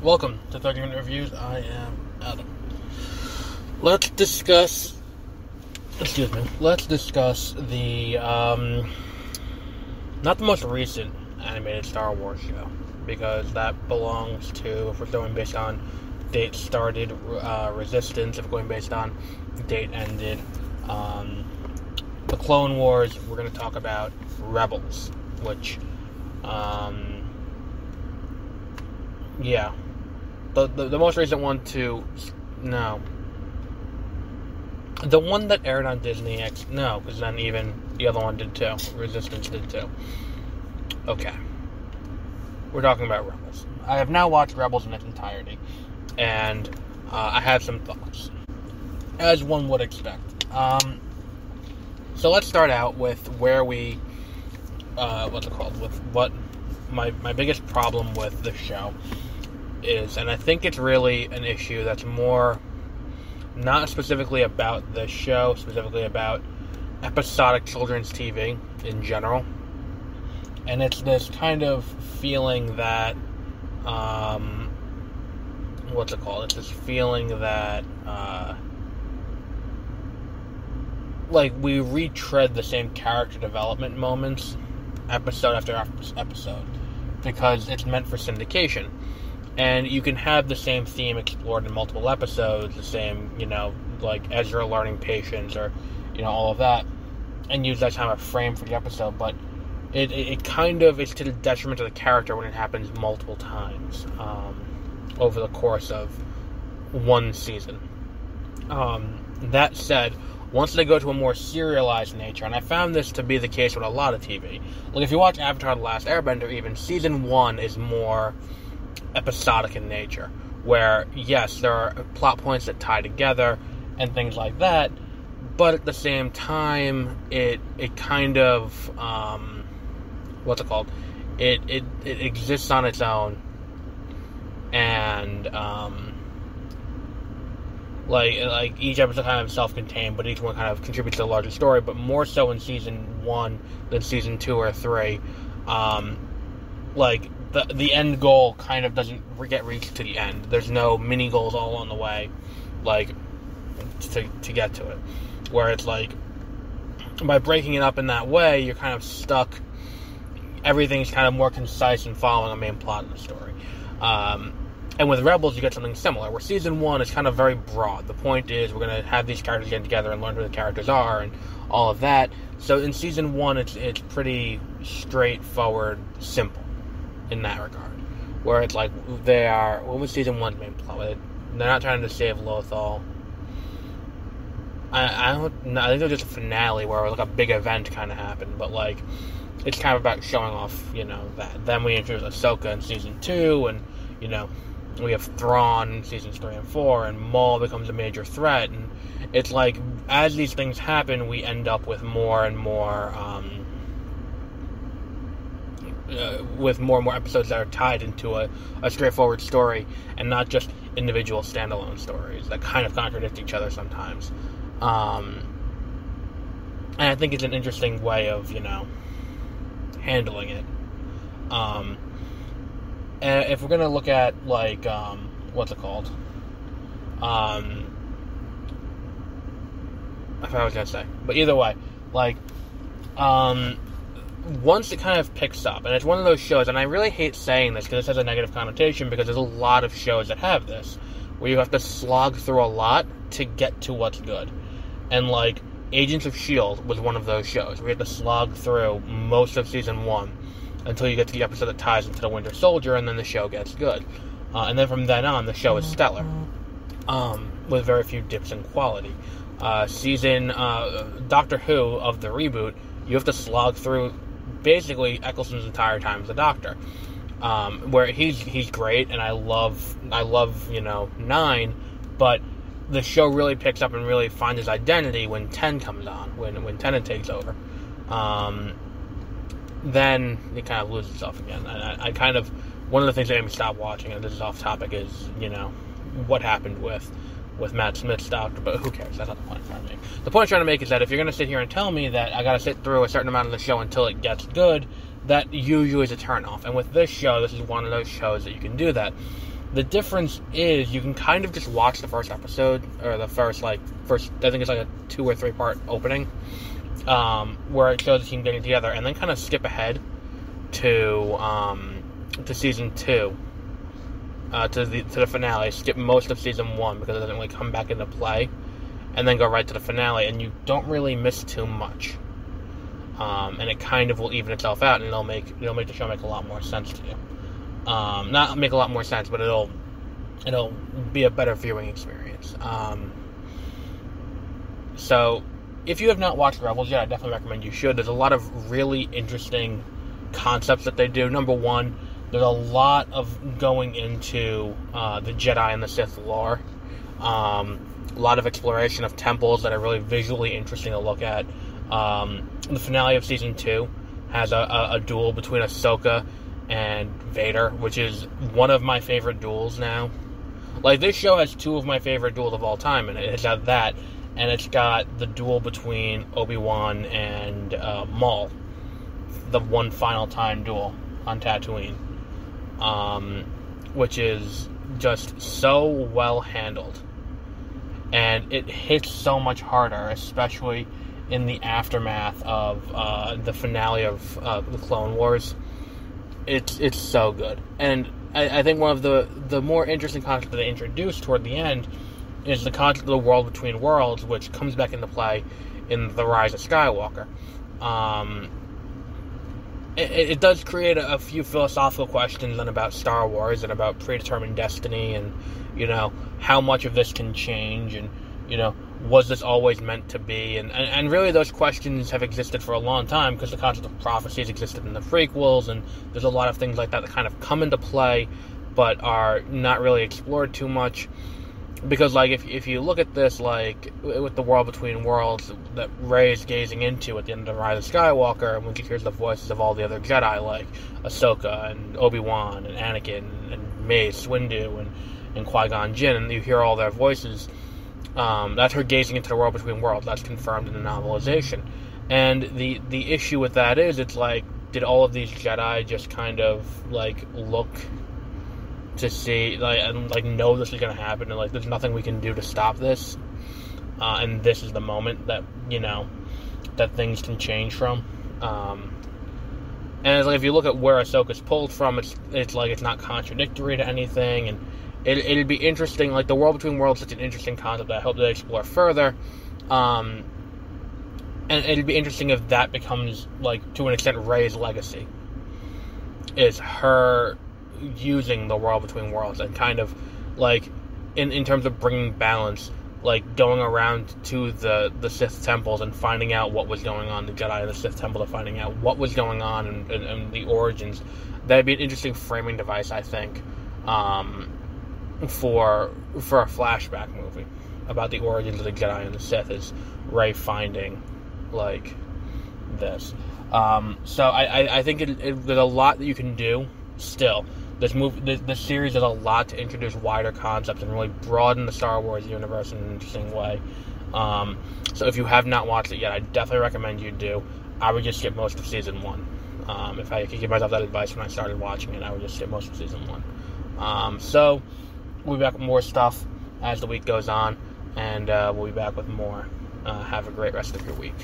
Welcome to 30 Minute Reviews. I am Adam. Let's discuss the, not the most recent animated Star Wars show, because that belongs to, if we're going based on date started, Resistance, if we're going based on date ended, the Clone Wars. We're going to talk about Rebels, which, the most recent one the one that aired on Disney X, because then even the other one did too. Resistance did too. Okay. We're talking about Rebels. I have now watched Rebels in its entirety, and I have some thoughts, as one would expect. So let's start out with where we, with what my biggest problem with the show is, and I think it's really an issue that's more not specifically about the show, specifically about episodic children's TV in general. And it's this kind of feeling that, It's this feeling that, we retread the same character development moments episode after episode, because it's meant for syndication. And you can have the same theme explored in multiple episodes, the same, like Ezra learning patience, or, all of that, and use that as kind of a frame for the episode, but it kind of is to the detriment of the character when it happens multiple times over the course of one season. That said, once they go to a more serialized nature, and I found this to be the case with a lot of TV, like if you watch Avatar: The Last Airbender, even Season 1 is more episodic in nature, where yes, there are plot points that tie together and things like that, but at the same time it kind of it exists on its own, and like each episode kind of self-contained, but each one kind of contributes to the larger story, but more so in Season 1 than Season 2 or 3. The end goal kind of doesn't get reached to the end. There's no mini goals all along the way, to get to it. Where it's by breaking it up in that way, you're kind of stuck. Everything's kind of more concise and following a main plot of the story. And with Rebels, you get something similar, where Season 1 is kind of very broad. The point is, we're going to have these characters get together and learn who the characters are and all of that. So in Season 1, it's pretty straightforward, simple in that regard. Where it's what was Season 1's main plot? They're not trying to save Lothal. I think it was just a finale where a big event kind of happened, but it's kind of about showing off, that. Then we introduce Ahsoka in Season 2, and, we have Thrawn in Seasons 3 and 4, and Maul becomes a major threat, and it's as these things happen, we end up with more and more, episodes that are tied into a straightforward story, and not just individual standalone stories that kind of contradict each other sometimes. And I think it's an interesting way of, handling it. And if we're going to look at, I forgot what I was going to say. But either way, once it kind of picks up, and it's one of those shows, and I really hate saying this because this has a negative connotation, because there's a lot of shows that have this, where you have to slog through a lot to get to what's good. And, Agents of S.H.I.E.L.D. was one of those shows. We had to slog through most of Season 1 until you get to the episode that ties into the Winter Soldier, and then the show gets good. And then from then on, the show is stellar, with very few dips in quality. Doctor Who of the reboot, you have to slog through basically Eccleston's entire time as the Doctor, where he's great, and I love 9, but the show really picks up and really finds its identity when 10 comes on, when Tennant takes over. Then it kind of loses itself again. And I kind of, one of the things that made me stop watching, and this is off topic, is, what happened with Matt Smith's Doctor, but who cares? That's not the point I'm trying to make. The point I'm trying to make is that if you're going to sit here and tell me that I got to sit through a certain amount of the show until it gets good, that usually is a turn-off. And with this show, this is one of those shows that you can do that. The difference is you can kind of just watch the first episode, or the first, I think it's like a 2 or 3 part opening, where it shows the team getting together, and then kind of skip ahead to season 2, to the finale. Skip most of season 1 because it doesn't really come back into play, and then go right to the finale, and you don't really miss too much. And it kind of will even itself out, and it'll make the show make a lot more sense to you. Not make a lot more sense, but it'll be a better viewing experience. So, if you have not watched Rebels yet, I definitely recommend you should. There's a lot of really interesting concepts that they do. Number one, there's a lot of going into the Jedi and the Sith lore. A lot of exploration of temples that are really visually interesting to look at. The finale of Season 2 has a duel between Ahsoka and Vader, which is one of my favorite duels now. Like, this show has 2 of my favorite duels of all time, and it's got that, and it's got the duel between Obi-Wan and Maul, the one final time duel on Tatooine, which is just so well handled, and it hits so much harder, especially in the aftermath of the finale of the Clone Wars. It's so good. And I think one of the more interesting concepts that they introduced toward the end is the concept of the world between worlds, which comes back into play in The Rise of Skywalker. It does create a few philosophical questions and about Star Wars and about predetermined destiny and, how much of this can change and, was this always meant to be? And really those questions have existed for a long time because the concept of prophecies existed in the prequels, and there's a lot of things like that kind of come into play but are not really explored too much. Because, if you look at this, with the world between worlds that Rey is gazing into at the end of The Rise of Skywalker, and when she hears the voices of all the other Jedi, like Ahsoka and Obi-Wan and Anakin and Mace Windu and Qui-Gon Jinn, and you hear all their voices, that's her gazing into the world between worlds. That's confirmed in the novelization. And the issue with that is, it's did all of these Jedi just kind of, look to see, and know this is going to happen, and, there's nothing we can do to stop this, and this is the moment that, that things can change from, and it's if you look at where Ahsoka's pulled from, it's not contradictory to anything, and it'd be interesting. The world between worlds is such an interesting concept that I hope they explore further. And it'd be interesting if that becomes, to an extent, Rey's legacy. Is her using the world between worlds and kind of, in terms of bringing balance, going around to the Sith temples and finding out what was going on, the Jedi and the Sith temple, to finding out what was going on and the origins. That'd be an interesting framing device, I think, for a flashback movie about the origins of the Jedi and the Sith, is Rey finding this. So I think there's a lot that you can do still. This series does a lot to introduce wider concepts and really broaden the Star Wars universe in an interesting way. So if you have not watched it yet, I definitely recommend you do. I would just skip most of season 1. If I could give myself that advice when I started watching it, I would just skip most of season 1. So we'll be back with more stuff as the week goes on, and we'll be back with more. Have a great rest of your week.